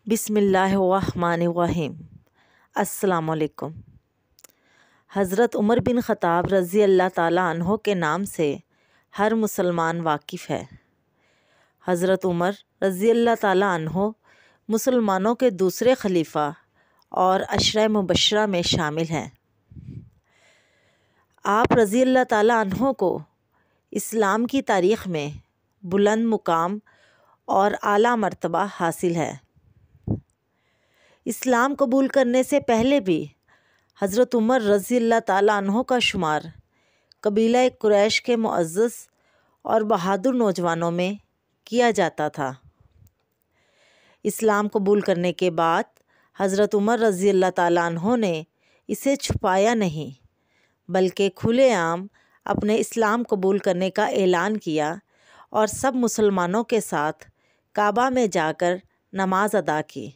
بسم اللہ الرحمن الرحیم۔ السلام علیکم۔ حضرت عمر بن خطاب رضی اللہ تعالیٰ عنہ کے نام سے ہر مسلمان واقف ہے۔ حضرت عمر رضی اللہ تعالیٰ عنہ مسلمانوں کے دوسرے خلیفہ اور عشرہ مبشرہ میں شامل ہیں۔ آپ رضی اللہ تعالیٰ عنہ کو اسلام کی تاریخ میں بلند مقام اور اعلیٰ مرتبہ حاصل ہے۔ اسلام قبول کرنے سے پہلے بھی حضرت عمر رضی اللہ تعالیٰ عنہ کا شمار قبیلہ قریش کے معزز اور بہادر نوجوانوں میں کیا جاتا تھا۔ اسلام قبول کرنے کے بعد حضرت عمر رضی اللہ تعالیٰ عنہ نے اسے چھپایا نہیں بلکہ کھلے عام اپنے اسلام قبول کرنے کا اعلان کیا اور سب مسلمانوں کے ساتھ کعبہ میں جا کر نماز ادا کی۔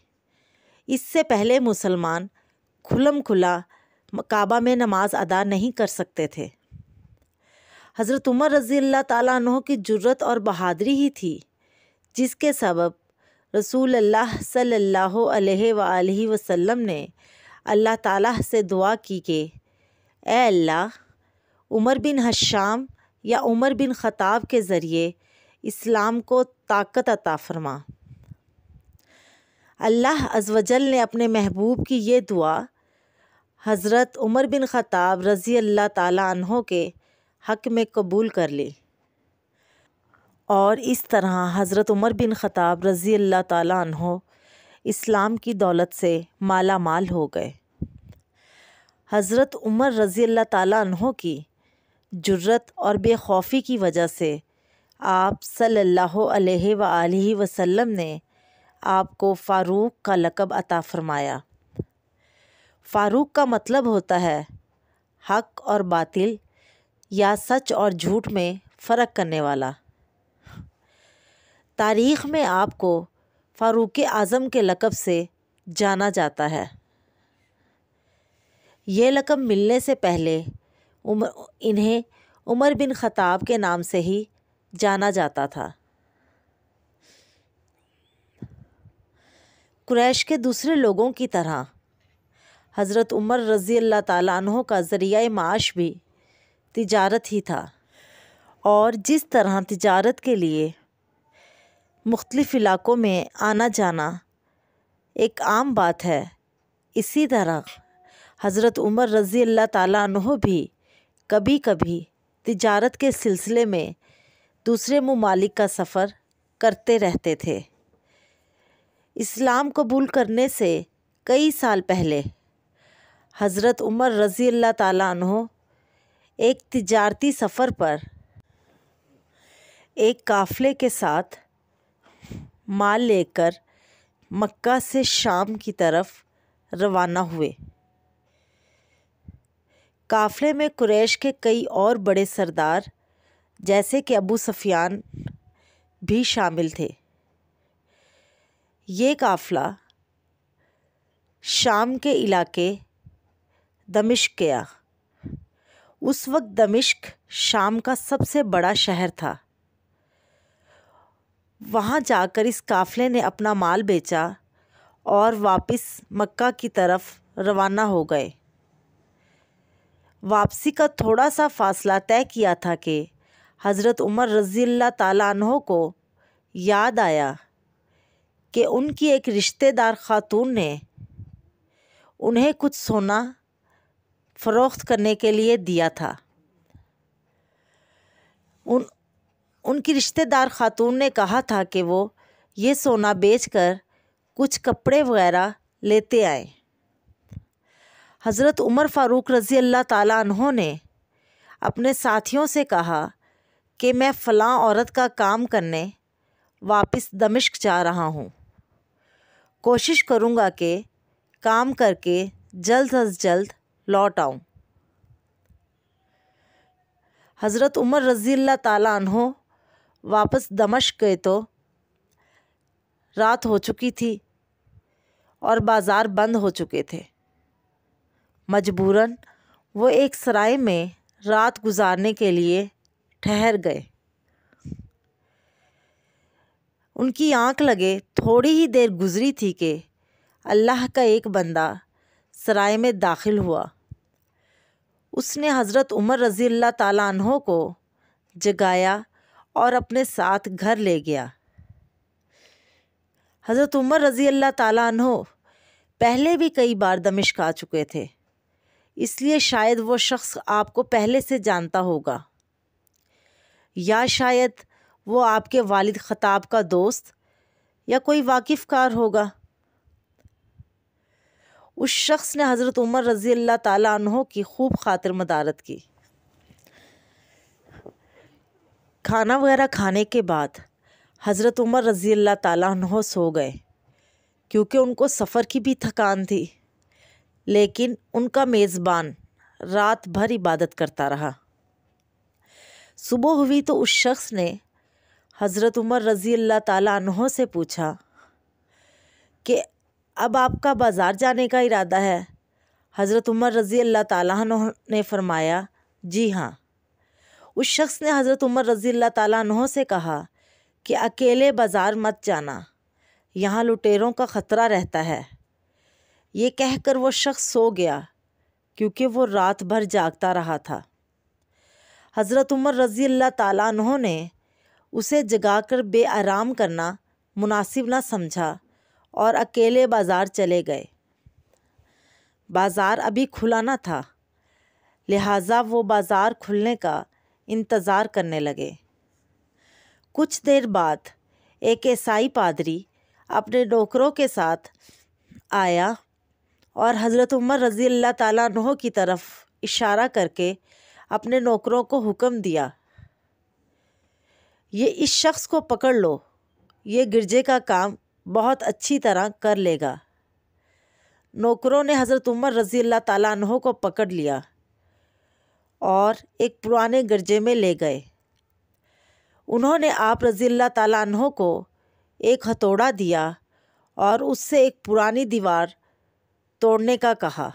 اس سے پہلے مسلمان کھلم کھلا کعبہ میں نماز ادا نہیں کر سکتے تھے۔ حضرت عمر رضی اللہ تعالیٰ عنہ کی جرأت اور بہادری ہی تھی جس کے سبب رسول اللہ صلی اللہ علیہ وآلہ وسلم نے اللہ تعالیٰ سے دعا کی کہ اے اللہ، عمر بن حشام یا عمر بن خطاب کے ذریعے اسلام کو طاقت عطا فرما۔ اللہ عز و جل نے اپنے محبوب کی یہ دعا حضرت عمر بن خطاب رضی اللہ تعالیٰ عنہ کے حق میں قبول کر لی اور اس طرح حضرت عمر بن خطاب رضی اللہ تعالیٰ عنہ اسلام کی دولت سے مالا مال ہو گئے۔ حضرت عمر رضی اللہ تعالیٰ عنہ کی جرأت اور بے خوفی کی وجہ سے آپ صلی اللہ علیہ وآلہ وسلم نے آپ کو فاروق کا لقب عطا فرمایا۔ فاروق کا مطلب ہوتا ہے حق اور باطل یا سچ اور جھوٹ میں فرق کرنے والا۔ تاریخ میں آپ کو فاروق اعظم کے لقب سے جانا جاتا ہے۔ یہ لقب ملنے سے پہلے انہیں عمر بن خطاب کے نام سے ہی جانا جاتا تھا۔ قریش کے دوسرے لوگوں کی طرح حضرت عمر رضی اللہ تعالیٰ عنہ کا ذریعہ معاش بھی تجارت ہی تھا، اور جس طرح تجارت کے لیے مختلف علاقوں میں آنا جانا ایک عام بات ہے، اسی طرح حضرت عمر رضی اللہ تعالیٰ عنہ بھی کبھی کبھی تجارت کے سلسلے میں دوسرے ممالک کا سفر کرتے رہتے تھے۔ اسلام قبول کرنے سے کئی سال پہلے حضرت عمر رضی اللہ تعالیٰ عنہ ایک تجارتی سفر پر ایک قافلے کے ساتھ مال لے کر مکہ سے شام کی طرف روانہ ہوئے۔ قافلے میں قریش کے کئی اور بڑے سردار جیسے کہ ابو سفیان بھی شامل تھے۔ یہ قافلہ شام کے علاقے دمشق گیا۔ اس وقت دمشق شام کا سب سے بڑا شہر تھا۔ وہاں جا کر اس قافلے نے اپنا مال بیچا اور واپس مکہ کی طرف روانہ ہو گئے۔ واپسی کا تھوڑا سا فاصلہ طے کیا تھا کہ حضرت عمر رضی اللہ تعالیٰ عنہ کو یاد آیا کہ ان کی ایک رشتہ دار خاتون نے انہیں کچھ سونا فروخت کرنے کے لیے دیا تھا۔ ان کی رشتہ دار خاتون نے کہا تھا کہ وہ یہ سونا بیچ کر کچھ کپڑے وغیرہ لیتے آئیں۔ حضرت عمر فاروق رضی اللہ تعالیٰ عنہ نے اپنے ساتھیوں سے کہا کہ میں فلاں عورت کا کام کرنے واپس دمشق جا رہا ہوں، کوشش کروں گا کہ کام کر کے جلد از جلد لوٹ آؤں۔ حضرت عمر رضی اللہ تعالیٰ عنہ واپس دمشق گئے تو رات ہو چکی تھی اور بازار بند ہو چکے تھے۔ مجبوراً وہ ایک سرائے میں رات گزارنے کے لیے ٹھہر گئے۔ ان کی آنکھ لگے تھوڑی ہی دیر گزری تھی کہ اللہ کا ایک بندہ سرائے میں داخل ہوا۔ اس نے حضرت عمر رضی اللہ تعالیٰ عنہ کو جگایا اور اپنے ساتھ گھر لے گیا۔ حضرت عمر رضی اللہ تعالیٰ عنہ پہلے بھی کئی بار دمشق آ چکے تھے، اس لیے شاید وہ شخص آپ کو پہلے سے جانتا ہوگا، یا شاید وہ آپ کے والد خطاب کا دوست یا کوئی واقف کار ہوگا۔ اس شخص نے حضرت عمر رضی اللہ تعالیٰ عنہ کی خوب خاطر مدارت کی۔ کھانا وغیرہ کھانے کے بعد حضرت عمر رضی اللہ تعالیٰ عنہ سو گئے، کیونکہ ان کو سفر کی بھی تھکان تھی، لیکن ان کا میزبان رات بھر عبادت کرتا رہا۔ صبح ہوئی تو اس شخص نے حضرت عمر رضی اللہ تعالیٰ عنہ سے پوچھا کہ اب آپ کا بازار جانے کا ارادہ ہے؟ حضرت عمر رضی اللہ تعالیٰ عنہ نے فرمایا جی ہاں۔ اس شخص نے حضرت عمر رضی اللہ تعالیٰ عنہ سے کہا کہ اکیلے بازار مت جانا، یہاں لٹیروں کا خطرہ رہتا ہے۔ یہ کہہ کر وہ شخص سو گیا، کیونکہ وہ رات بھر جاگتا رہا تھا۔ حضرت عمر رضی اللہ تعالیٰ عنہ نے اسے جگا کر بے آرام کرنا مناسب نہ سمجھا اور اکیلے بازار چلے گئے۔ بازار ابھی کھلا نہ تھا، لہٰذا وہ بازار کھلنے کا انتظار کرنے لگے۔ کچھ دیر بعد ایک عیسائی پادری اپنے نوکروں کے ساتھ آیا اور حضرت عمر رضی اللہ تعالیٰ عنہ کی طرف اشارہ کر کے اپنے نوکروں کو حکم دیا، یہ اس شخص کو پکڑ لو، یہ گرجے کا کام بہت اچھی طرح کر لے گا۔ نوکروں نے حضرت عمر رضی اللہ تعالیٰ عنہ کو پکڑ لیا اور ایک پرانے گرجے میں لے گئے۔ انہوں نے آپ رضی اللہ تعالیٰ عنہ کو ایک ہتھوڑا دیا اور اس سے ایک پرانی دیوار توڑنے کا کہا۔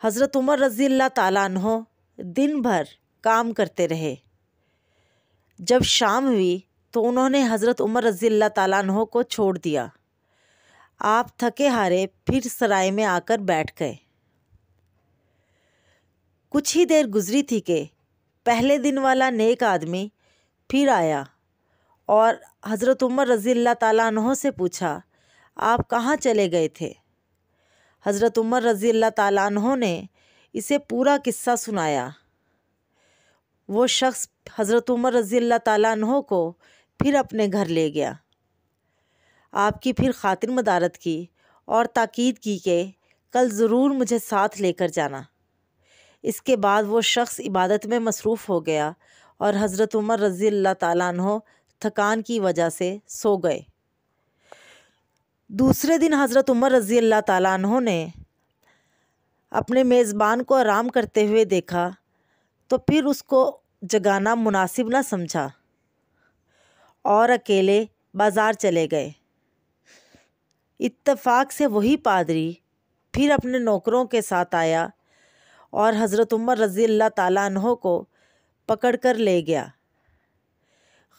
حضرت عمر رضی اللہ تعالیٰ عنہ دن بھر کام کرتے رہے۔ جب شام ہوئی تو انہوں نے حضرت عمر رضی اللہ تعالیٰ عنہ کو چھوڑ دیا۔ آپ تھکے ہارے پھر سرائے میں آ کر بیٹھ گئے۔ کچھ ہی دیر گزری تھی کہ پہلے دن والا نیک آدمی پھر آیا اور حضرت عمر رضی اللہ تعالیٰ عنہ سے پوچھا، آپ کہاں چلے گئے تھے؟ حضرت عمر رضی اللہ تعالیٰ عنہ نے اسے پورا قصہ سنایا۔ وہ شخص حضرت عمر رضی اللہ تعالیٰ عنہ کو پھر اپنے گھر لے گیا۔ آپ کی پھر خاطر مدارت کی اور تاکید کی کہ کل ضرور مجھے ساتھ لے کر جانا۔ اس کے بعد وہ شخص عبادت میں مصروف ہو گیا اور حضرت عمر رضی اللہ تعالیٰ عنہ تھکان کی وجہ سے سو گئے۔ دوسرے دن حضرت عمر رضی اللہ تعالیٰ عنہ نے اپنے میزبان کو آرام کرتے ہوئے دیکھا تو پھر اس کو جگانا مناسب نہ سمجھا اور اکیلے بازار چلے گئے۔ اتفاق سے وہی پادری پھر اپنے نوکروں کے ساتھ آیا اور حضرت عمر رضی اللہ تعالیٰ عنہ کو پکڑ کر لے گیا۔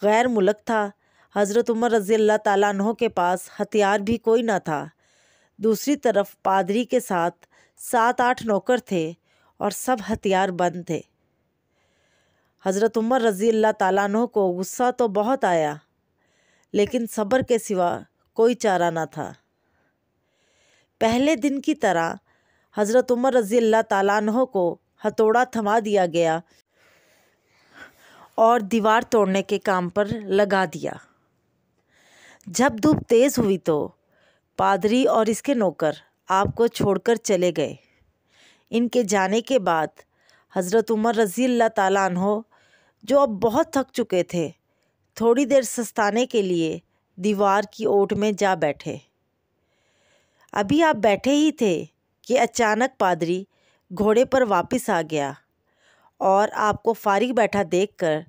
غیر ملک تھا، حضرت عمر رضی اللہ تعالیٰ عنہ کے پاس ہتھیار بھی کوئی نہ تھا۔ دوسری طرف پادری کے ساتھ 7-8 نوکر تھے اور سب ہتھیار بند تھے۔ حضرت عمر رضی اللہ تعالیٰ عنہ کو غصہ تو بہت آیا، لیکن صبر کے سوا کوئی چارہ نہ تھا۔ پہلے دن کی طرح حضرت عمر رضی اللہ تعالیٰ عنہ کو ہتھوڑا تھما دیا گیا اور دیوار توڑنے کے کام پر لگا دیا۔ جب دھوپ تیز ہوئی تو پادری اور اس کے نوکر آپ کو چھوڑ کر چلے گئے۔ ان کے جانے کے بعد حضرت عمر رضی اللہ تعالیٰ عنہ جو اب بہت تھک چکے تھے، تھوڑی دیر سستانے کے لیے دیوار کی اوٹ میں جا بیٹھے۔ ابھی آپ بیٹھے ہی تھے کہ اچانک پادری گھوڑے پر واپس آ گیا اور آپ کو فارغ بیٹھا دیکھ کر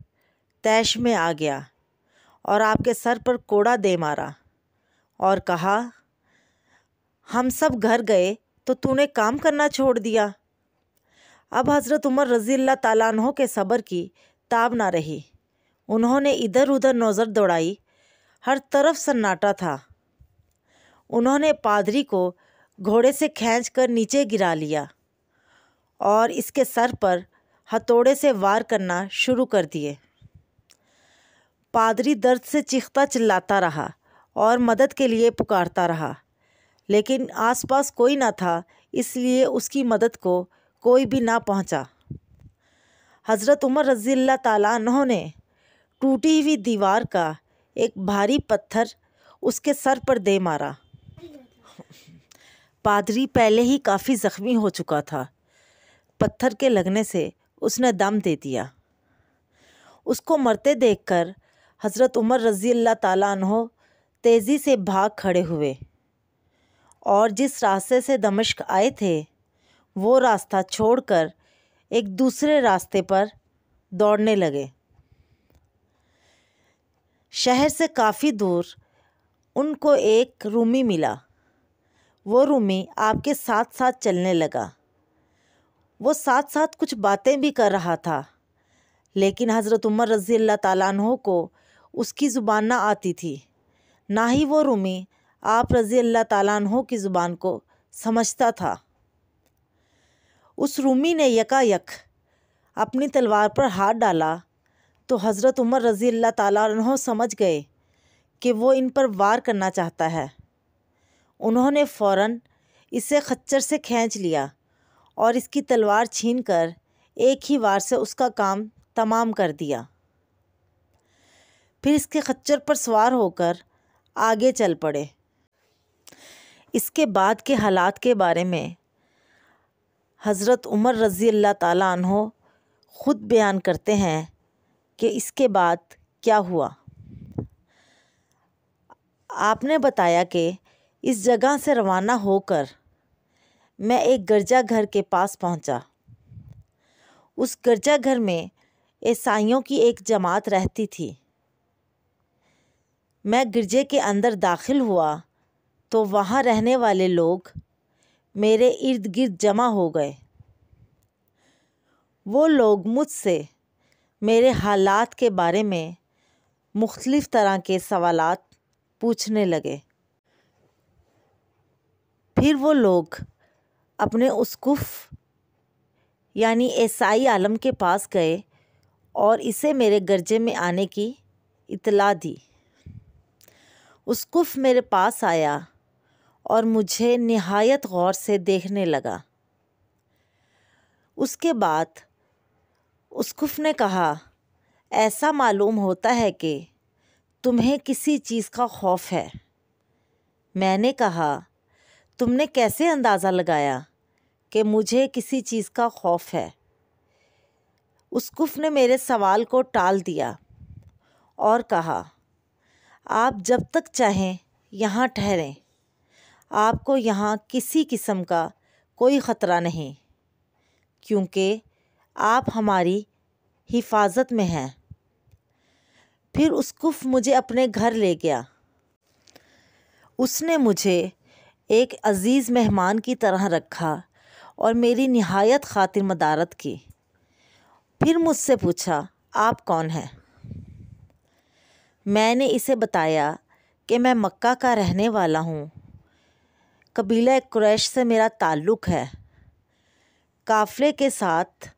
طیش میں آ گیا اور آپ کے سر پر کوڑا دے مارا اور کہا، ہم سب گھر گئے تو نے کام کرنا چھوڑ دیا۔ اب حضرت عمر رضی اللہ تعالیٰ عنہ کے صبر کی تاب نہ رہی۔ انہوں نے ادھر ادھر نظر دوڑائی، ہر طرف سناٹا تھا۔ انہوں نے پادری کو گھوڑے سے کھینچ کر نیچے گرا لیا اور اس کے سر پر ہتھوڑے سے وار کرنا شروع کر دیے۔ پادری درد سے چیختا چلاتا رہا اور مدد کے لیے پکارتا رہا، لیکن آس پاس کوئی نہ تھا، اس لیے اس کی مدد کو کوئی بھی نہ پہنچا۔ حضرت عمر رضی اللہ تعالیٰ عنہ نے ٹوٹی ہوئی دیوار کا ایک بھاری پتھر اس کے سر پر دے مارا۔ پادری پہلے ہی کافی زخمی ہو چکا تھا۔ پتھر کے لگنے سے اس نے دم دے دیا۔ اس کو مرتے دیکھ کر حضرت عمر رضی اللہ تعالیٰ عنہ تیزی سے بھاگ کھڑے ہوئے اور جس راستے سے دمشق آئے تھے وہ راستہ چھوڑ کر ایک دوسرے راستے پر دوڑنے لگے۔ شہر سے کافی دور ان کو ایک رومی ملا۔ وہ رومی آپ کے ساتھ ساتھ چلنے لگا۔ وہ ساتھ ساتھ کچھ باتیں بھی کر رہا تھا، لیکن حضرت عمر رضی اللہ تعالیٰ عنہ کو اس کی زبان نہ آتی تھی، نہ ہی وہ رومی آپ رضی اللہ تعالیٰ عنہ کی زبان کو سمجھتا تھا۔ اس رومی نے یکایک اپنی تلوار پر ہاتھ ڈالا تو حضرت عمر رضی اللہ تعالیٰ عنہ سمجھ گئے کہ وہ ان پر وار کرنا چاہتا ہے۔ انہوں نے فوراً اسے خچر سے کھینچ لیا اور اس کی تلوار چھین کر ایک ہی وار سے اس کا کام تمام کر دیا۔ پھر اس کے خچر پر سوار ہو کر آگے چل پڑے۔ اس کے بعد کے حالات کے بارے میں حضرت عمر رضی اللہ تعالیٰ عنہ خود بیان کرتے ہیں کہ اس کے بعد کیا ہوا۔ آپ نے بتایا کہ اس جگہ سے روانہ ہو کر میں ایک گرجا گھر کے پاس پہنچا۔ اس گرجا گھر میں عیسائیوں کی ایک جماعت رہتی تھی۔ میں گرجے کے اندر داخل ہوا تو وہاں رہنے والے لوگ میرے ارد گرد جمع ہو گئے۔ وہ لوگ مجھ سے میرے حالات کے بارے میں مختلف طرح کے سوالات پوچھنے لگے۔ پھر وہ لوگ اپنے اسقف یعنی عیسائی عالم کے پاس گئے اور اسے میرے گرجے میں آنے کی اطلاع دی۔ اسقف میرے پاس آیا اور مجھے نہایت غور سے دیکھنے لگا۔ اس کے بعد اسقف نے کہا، ایسا معلوم ہوتا ہے کہ تمہیں کسی چیز کا خوف ہے۔ میں نے کہا، تم نے کیسے اندازہ لگایا کہ مجھے کسی چیز کا خوف ہے؟ اسقف نے میرے سوال کو ٹال دیا اور کہا، آپ جب تک چاہیں یہاں ٹھہریں، آپ کو یہاں کسی قسم کا کوئی خطرہ نہیں، کیونکہ آپ ہماری حفاظت میں ہیں۔ پھر اسقف مجھے اپنے گھر لے گیا۔ اس نے مجھے ایک عزیز مہمان کی طرح رکھا اور میری نہایت خاطر مدارت کی۔ پھر مجھ سے پوچھا، آپ کون ہیں؟ میں نے اسے بتایا کہ میں مکہ کا رہنے والا ہوں، قبیلہ قریش سے میرا تعلق ہے، قافلے کے ساتھ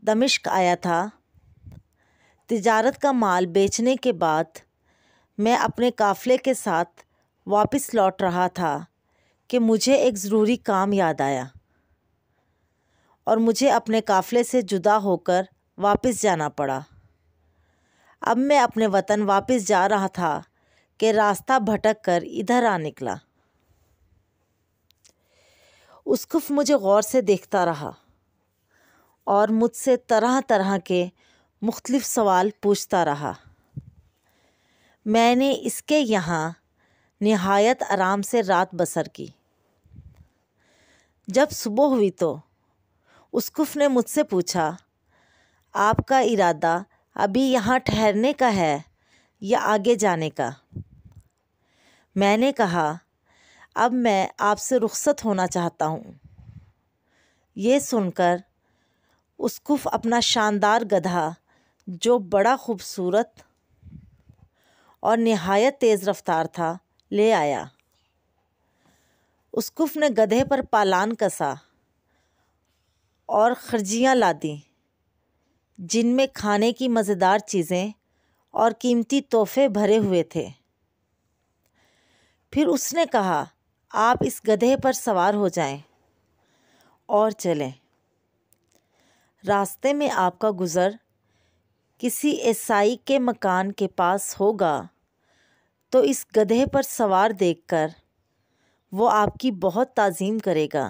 دمشق آیا تھا۔ تجارت کا مال بیچنے کے بعد میں اپنے قافلے کے ساتھ واپس لوٹ رہا تھا کہ مجھے ایک ضروری کام یاد آیا اور مجھے اپنے قافلے سے جدا ہو کر واپس جانا پڑا۔ اب میں اپنے وطن واپس جا رہا تھا کہ راستہ بھٹک کر ادھر آ نکلا۔ اسقف مجھے غور سے دیکھتا رہا اور مجھ سے طرح طرح کے مختلف سوال پوچھتا رہا۔ میں نے اس کے یہاں نہایت آرام سے رات بسر کی۔ جب صبح ہوئی تو اسقف نے مجھ سے پوچھا، آپ کا ارادہ ابھی یہاں ٹھہرنے کا ہے یا آگے جانے کا؟ میں نے کہا، اب میں آپ سے رخصت ہونا چاہتا ہوں۔ یہ سن کر اسقف اپنا شاندار گدھا، جو بڑا خوبصورت اور نہایت تیز رفتار تھا، لے آیا۔ اسقف نے گدھے پر پالان کسا اور خرجیاں لادیں جن میں کھانے کی مزیدار چیزیں اور قیمتی تحفے بھرے ہوئے تھے۔ پھر اس نے کہا، آپ اس گدھے پر سوار ہو جائیں اور چلیں۔ راستے میں آپ کا گزر کسی عیسائی کے مکان کے پاس ہوگا تو اس گدھے پر سوار دیکھ کر وہ آپ کی بہت تعظیم کرے گا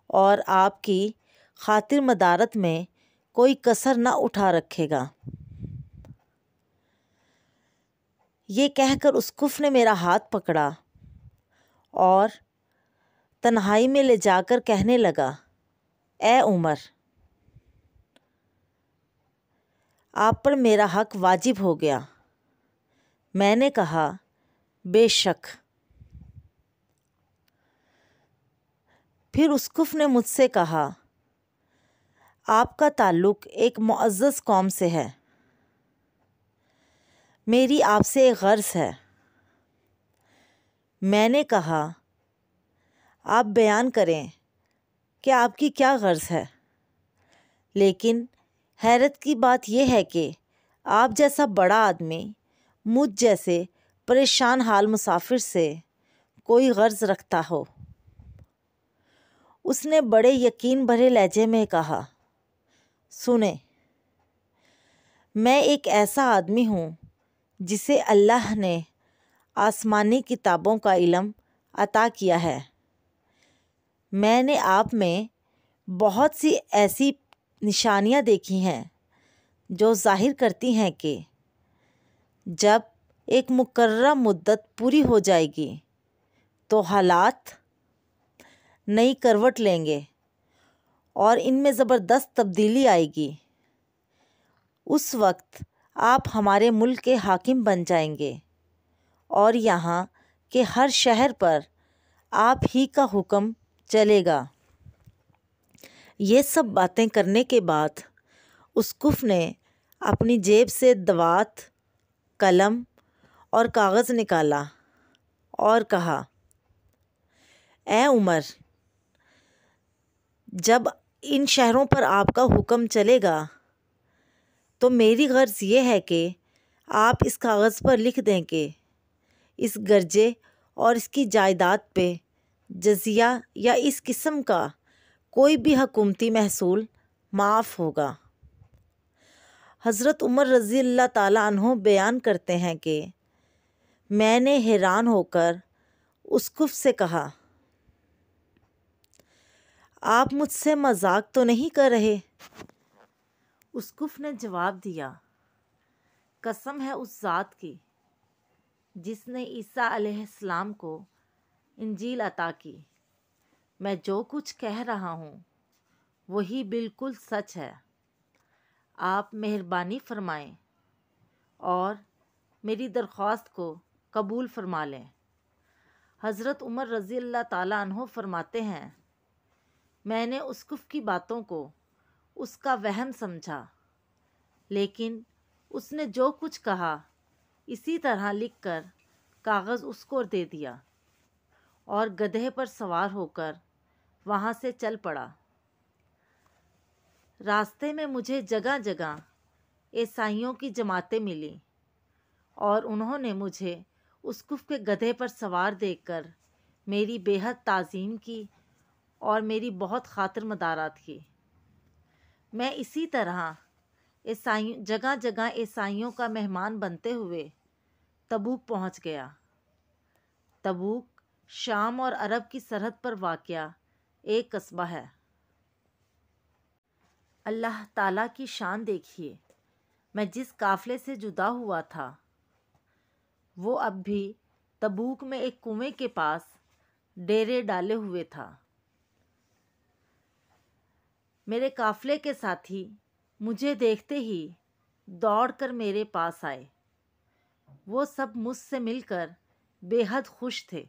اور آپ کی خاطر مدارت میں کوئی کسر نہ اٹھا رکھے گا۔ یہ کہہ کر اسقف نے میرا ہاتھ پکڑا اور تنہائی میں لے جا کر کہنے لگا، اے عمر، آپ پر میرا حق واجب ہو گیا۔ میں نے کہا، بے شک۔ پھر اسقف نے مجھ سے کہا، آپ کا تعلق ایک معزز قوم سے ہے، میری آپ سے ایک غرض ہے۔ میں نے کہا، آپ بیان کریں کہ آپ کی کیا غرض ہے، لیکن حیرت کی بات یہ ہے کہ آپ جیسا بڑا آدمی مجھ جیسے پریشان حال مسافر سے کوئی غرض رکھتا ہو۔ اس نے بڑے یقین بھرے لہجے میں کہا، سنیں، میں ایک ایسا آدمی ہوں جسے اللہ نے آسمانی کتابوں کا علم عطا کیا ہے۔ میں نے آپ میں بہت سی ایسی نشانیاں دیکھی ہیں جو ظاہر کرتی ہیں کہ جب ایک مقررہ مدت پوری ہو جائے گی تو حالات نئی کروٹ لیں گے اور ان میں زبردست تبدیلی آئے گی۔ اس وقت آپ ہمارے ملک کے حاکم بن جائیں گے اور یہاں کے ہر شہر پر آپ ہی کا حکم چلے گا۔ یہ سب باتیں کرنے کے بعد اسقف نے اپنی جیب سے دوات، قلم اور کاغذ نکالا اور کہا، اے عمر، جب ان شہروں پر آپ کا حکم چلے گا تو میری غرض یہ ہے کہ آپ اس کاغذ پر لکھ دیں کہ اس گرجے اور اس کی جائیداد پہ جزیہ یا اس قسم کا کوئی بھی حکومتی محصول معاف ہوگا۔ حضرت عمر رضی اللہ تعالیٰ عنہ بیان کرتے ہیں کہ میں نے حیران ہو کر اسقف سے کہا، آپ مجھ سے مذاق تو نہیں کر رہے؟ اسقف نے جواب دیا، قسم ہے اس ذات کی جس نے عیسیٰ علیہ السلام کو انجیل عطا کی، میں جو کچھ کہہ رہا ہوں وہی بالکل سچ ہے۔ آپ مہربانی فرمائیں اور میری درخواست کو قبول فرما لیں۔ حضرت عمر رضی اللہ تعالیٰ عنہ فرماتے ہیں، میں نے اسقف کی باتوں کو اس کا وہم سمجھا، لیکن اس نے جو کچھ کہا اسی طرح لکھ کر کاغذ اس کو دے دیا اور گدھے پر سوار ہو کر وہاں سے چل پڑا۔ راستے میں مجھے جگہ جگہ عیسائیوں کی جماعتیں ملیں اور انہوں نے مجھے اسقف کے گدھے پر سوار دیکھ کر میری بے حد تعظیم کی اور میری بہت خاطر مدارات کی۔ میں اسی طرح جگہ جگہ عیسائیوں کا مہمان بنتے ہوئے تبوک پہنچ گیا۔ تبوک شام اور عرب کی سرحد پر واقع ایک قصبہ ہے۔ اللہ تعالیٰ کی شان دیکھیے، میں جس قافلے سے جدا ہوا تھا وہ اب بھی تبوک میں ایک کنویں کے پاس ڈیرے ڈالے ہوئے تھا۔ میرے قافلے کے ساتھی مجھے دیکھتے ہی دوڑ کر میرے پاس آئے۔ وہ سب مجھ سے مل کر بے حد خوش تھے۔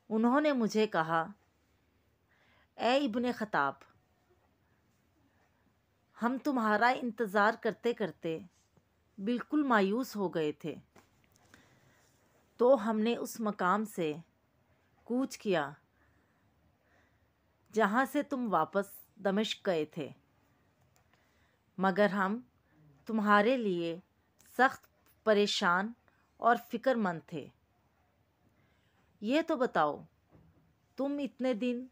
انہوں نے مجھے کہا، اے ابن خطاب، ہم تمہارا انتظار کرتے کرتے بالکل مایوس ہو گئے تھے، تو ہم نے اس مقام سے کوچ کیا جہاں سے تم واپس دمشق گئے تھے، مگر ہم تمہارے لیے سخت پریشان اور فکر مند تھے۔ یہ تو بتاؤ تم اتنے دن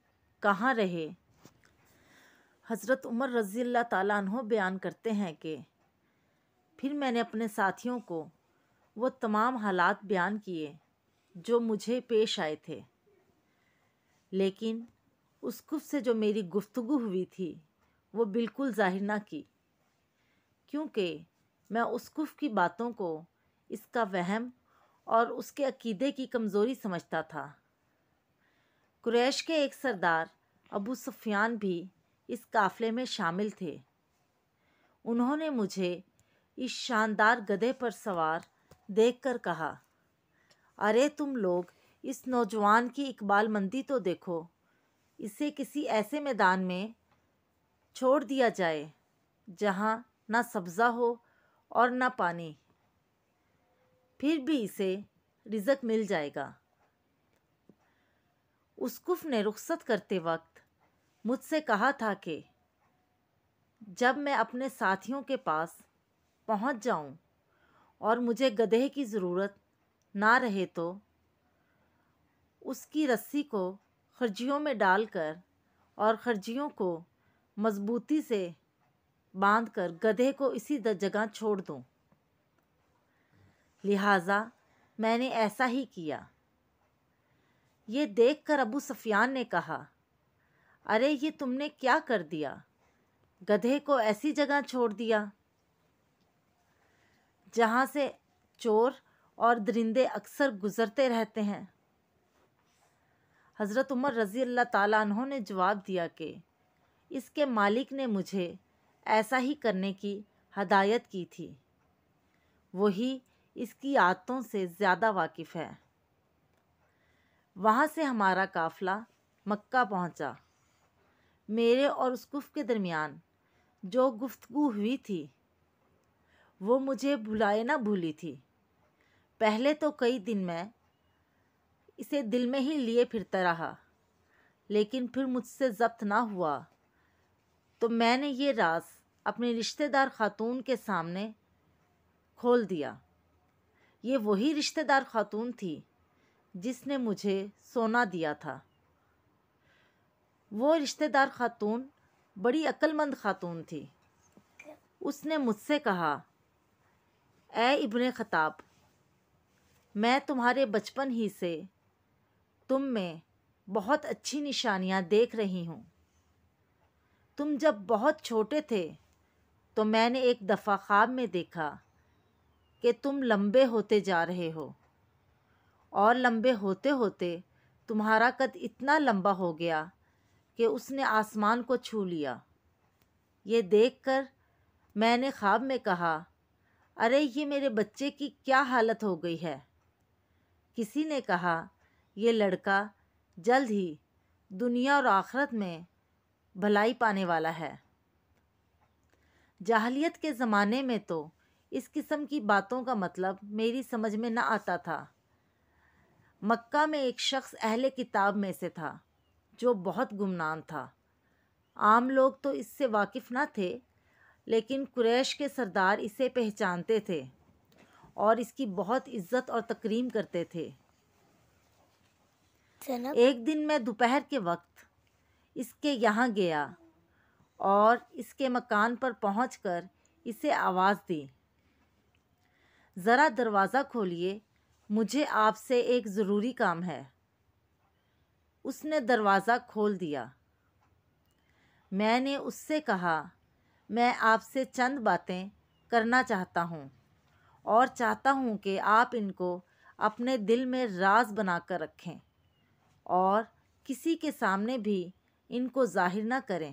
کہاں رہے؟ حضرت عمر رضی اللہ تعالیٰ عنہ بیان کرتے ہیں کہ پھر میں نے اپنے ساتھیوں کو وہ تمام حالات بیان کیے جو مجھے پیش آئے تھے، لیکن اسقف سے جو میری گفتگو ہوئی تھی وہ بالکل ظاہر نہ کی، کیونکہ میں اسقف کی باتوں کو اس کا وہم اور اس کے عقیدے کی کمزوری سمجھتا تھا۔ قریش کے ایک سردار ابو سفیان بھی اس قافلے میں شامل تھے۔ انہوں نے مجھے اس شاندار گدھے پر سوار دیکھ کر کہا، ارے تم لوگ اس نوجوان کی اقبال مندی تو دیکھو، اسے کسی ایسے میدان میں چھوڑ دیا جائے جہاں نہ سبزہ ہو اور نہ پانی، پھر بھی اسے رزق مل جائے گا۔ اسقف نے رخصت کرتے وقت مجھ سے کہا تھا کہ جب میں اپنے ساتھیوں کے پاس پہنچ جاؤں اور مجھے گدھے کی ضرورت نہ رہے تو اس کی رسی کو خرجیوں میں ڈال کر اور خرجیوں کو مضبوطی سے باندھ کر گدھے کو اسی جگہ چھوڑ دوں۔ لہٰذا میں نے ایسا ہی کیا۔ یہ دیکھ کر ابو سفیان نے کہا، ارے یہ تم نے کیا کر دیا؟ گدھے کو ایسی جگہ چھوڑ دیا جہاں سے چور اور درندے اکثر گزرتے رہتے ہیں۔ حضرت عمر رضی اللہ تعالیٰ عنہ نے جواب دیا کہ اس کے مالک نے مجھے ایسا ہی کرنے کی ہدایت کی تھی، وہی اس کی عادتوں سے زیادہ واقف ہے۔ وہاں سے ہمارا قافلہ مکہ پہنچا۔ میرے اور اسقف کے درمیان جو گفتگو ہوئی تھی وہ مجھے بھلائے نہ بھولی تھی۔ پہلے تو کئی دن میں اسے دل میں ہی لیے پھرتا رہا، لیکن پھر مجھ سے ضبط نہ ہوا تو میں نے یہ راز اپنی رشتہ دار خاتون کے سامنے کھول دیا۔ یہ وہی رشتہ دار خاتون تھی جس نے مجھے سونا دیا تھا۔ وہ رشتہ دار خاتون بڑی عقل مند خاتون تھی۔ اس نے مجھ سے کہا، اے ابن خطاب، میں تمہارے بچپن ہی سے تم میں بہت اچھی نشانیاں دیکھ رہی ہوں۔ تم جب بہت چھوٹے تھے تو میں نے ایک دفعہ خواب میں دیکھا کہ تم لمبے ہوتے جا رہے ہو، اور لمبے ہوتے ہوتے تمہارا قد اتنا لمبا ہو گیا کہ اس نے آسمان کو چھو لیا۔ یہ دیکھ کر میں نے خواب میں کہا، ارے یہ میرے بچے کی کیا حالت ہو گئی ہے؟ کسی نے کہا، یہ لڑکا جلد ہی دنیا اور آخرت میں بھلائی پانے والا ہے۔ جاہلیت کے زمانے میں تو اس قسم کی باتوں کا مطلب میری سمجھ میں نہ آتا تھا۔ مکہ میں ایک شخص اہل کتاب میں سے تھا جو بہت گمنام تھا۔ عام لوگ تو اس سے واقف نہ تھے، لیکن قریش کے سردار اسے پہچانتے تھے اور اس کی بہت عزت اور تکریم کرتے تھے۔ ایک دن میں دوپہر کے وقت اس کے یہاں گیا اور اس کے مکان پر پہنچ کر اسے آواز دی، ذرا دروازہ کھولیے، مجھے آپ سے ایک ضروری کام ہے۔ اس نے دروازہ کھول دیا۔ میں نے اس سے کہا، میں آپ سے چند باتیں کرنا چاہتا ہوں اور چاہتا ہوں کہ آپ ان کو اپنے دل میں راز بنا کر رکھیں اور کسی کے سامنے بھی ان کو ظاہر نہ کریں۔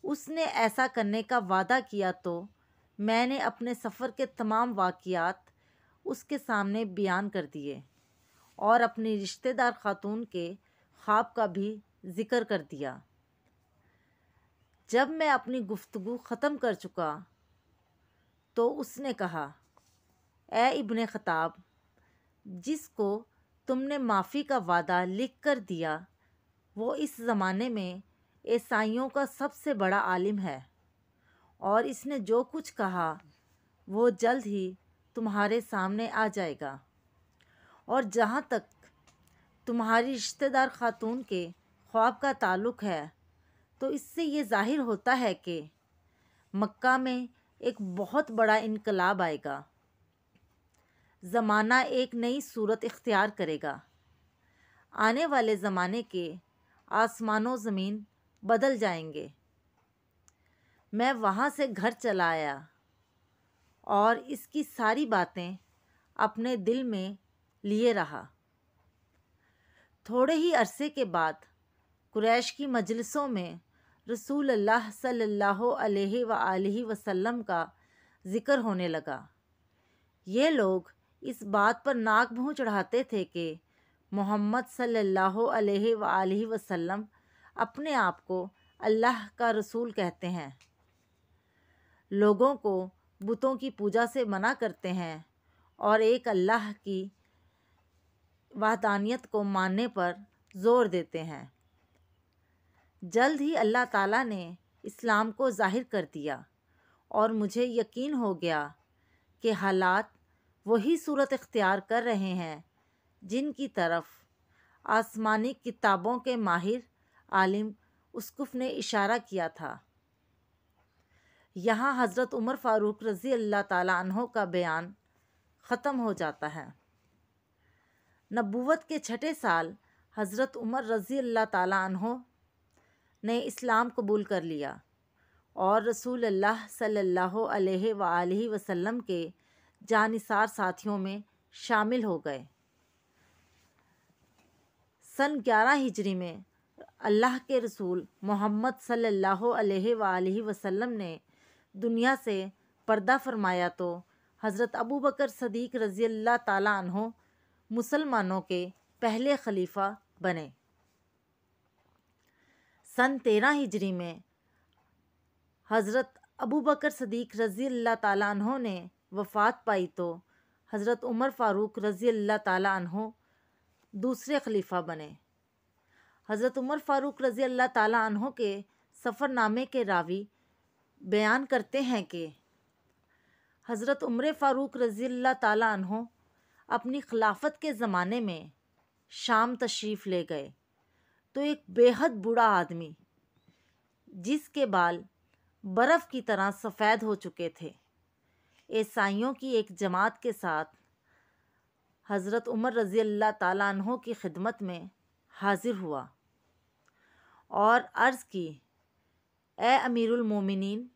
اس نے ایسا کرنے کا وعدہ کیا تو میں نے اپنے سفر کے تمام واقعات اس کے سامنے بیان کر دیے اور اپنی رشتہ دار خاتون کے خواب کا بھی ذکر کر دیا۔ جب میں اپنی گفتگو ختم کر چکا تو اس نے کہا، اے ابن خطاب، جس کو تم نے معافی کا وعدہ لکھ کر دیا وہ اس زمانے میں عیسائیوں کا سب سے بڑا عالم ہے، اور اس نے جو کچھ کہا وہ جلد ہی تمہارے سامنے آ جائے گا۔ اور جہاں تک تمہاری رشتہ دار خاتون کے خواب کا تعلق ہے تو اس سے یہ ظاہر ہوتا ہے کہ مکہ میں ایک بہت بڑا انقلاب آئے گا، زمانہ ایک نئی صورت اختیار کرے گا۔ آنے والے زمانے کے آسمان و زمین بدل جائیں گے۔ میں وہاں سے گھر چلا آیا اور اس کی ساری باتیں اپنے دل میں لیے رہا۔ تھوڑے ہی عرصے کے بعد قریش کی مجلسوں میں رسول اللہ صلی اللہ علیہ وآلہ وسلم کا ذکر ہونے لگا۔ یہ لوگ اس بات پر ناک منہ چڑھاتے تھے کہ محمد صلی اللہ علیہ وآلہ وسلم اپنے آپ کو اللہ کا رسول کہتے ہیں، لوگوں کو بتوں کی پوجا سے منع کرتے ہیں اور ایک اللہ کی وحدانیت کو ماننے پر زور دیتے ہیں۔ جلد ہی اللہ تعالیٰ نے اسلام کو ظاہر کر دیا اور مجھے یقین ہو گیا کہ حالات وہی صورت اختیار کر رہے ہیں جن کی طرف آسمانی کتابوں کے ماہر عالم اسقف نے اشارہ کیا تھا۔ یہاں حضرت عمر فاروق رضی اللہ تعالیٰ عنہ کا بیان ختم ہو جاتا ہے۔ نبوت کے 6 سال حضرت عمر رضی اللہ تعالیٰ عنہ نے اسلام قبول کر لیا اور رسول اللہ صلی اللہ علیہ وآلہ وسلم کے جانثار ساتھیوں میں شامل ہو گئے۔ سن 11 ہجری میں اللہ کے رسول محمد صلی اللہ علیہ وآلہ وسلم نے دنیا سے پردہ فرمایا تو حضرت ابوبکر صدیق رضی اللہ تعالیٰ عنہ مسلمانوں کے پہلے خلیفہ بنے۔ سن 13 ہجری میں حضرت ابوبکر صدیق رضی اللہ تعالیٰ عنہ نے وفات پائی تو حضرت عمر فاروق رضی اللہ تعالیٰ عنہ دوسرے خلیفہ بنے۔ حضرت عمر فاروق رضی اللہ تعالیٰ عنہ کے سفر نامے کے راوی بیان کرتے ہیں کہ حضرت عمر فاروق رضی اللہ تعالیٰ عنہ اپنی خلافت کے زمانے میں شام تشریف لے گئے تو ایک بے حد بوڑھا آدمی جس کے بال برف کی طرح سفید ہو چکے تھے عیسائیوں کی ایک جماعت کے ساتھ حضرت عمر رضی اللہ تعالیٰ عنہ کی خدمت میں حاضر ہوا اور عرض کی، اے امیر المومنین،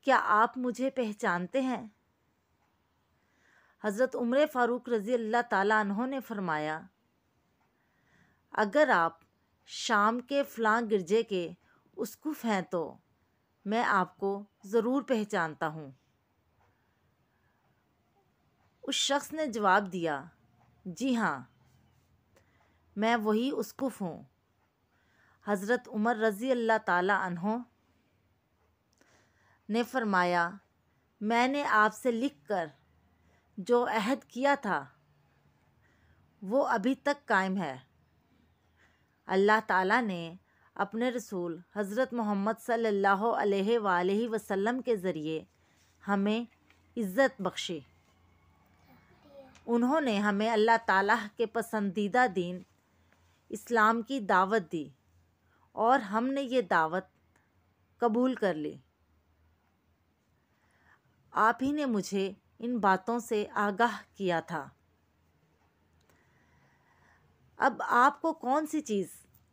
کیا آپ مجھے پہچانتے ہیں؟ حضرت عمر فاروق رضی اللہ تعالیٰ عنہ نے فرمایا، اگر آپ شام کے فلاں گرجے کے اسقف ہیں تو میں آپ کو ضرور پہچانتا ہوں۔ اس شخص نے جواب دیا، جی ہاں، میں وہی اسقف ہوں۔ حضرت عمر رضی اللہ تعالیٰ عنہ نے فرمایا، میں نے آپ سے لکھ کر جو عہد کیا تھا وہ ابھی تک قائم ہے۔ اللہ تعالیٰ نے اپنے رسول حضرت محمد صلی اللہ علیہ وآلہ وسلم کے ذریعے ہمیں عزت بخشی۔ انہوں نے ہمیں اللہ تعالیٰ کے پسندیدہ دین اسلام کی دعوت دی اور ہم نے یہ دعوت قبول کر لی۔ آپ ہی نے مجھے ان باتوں سے آگاہ کیا تھا۔ اب آپ کو کون سی چیز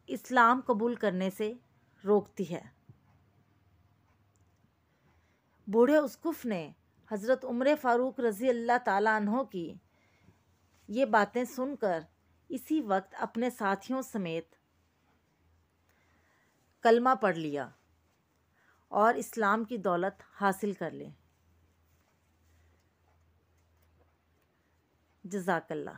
اسلام قبول کرنے سے روکتی ہے؟ بوڑھے اسقف نے حضرت عمر فاروق رضی اللہ تعالیٰ عنہ کی یہ باتیں سن کر اسی وقت اپنے ساتھیوں سمیت کلمہ پڑھ لیا اور اسلام کی دولت حاصل کر لی۔ جزاک اللہ۔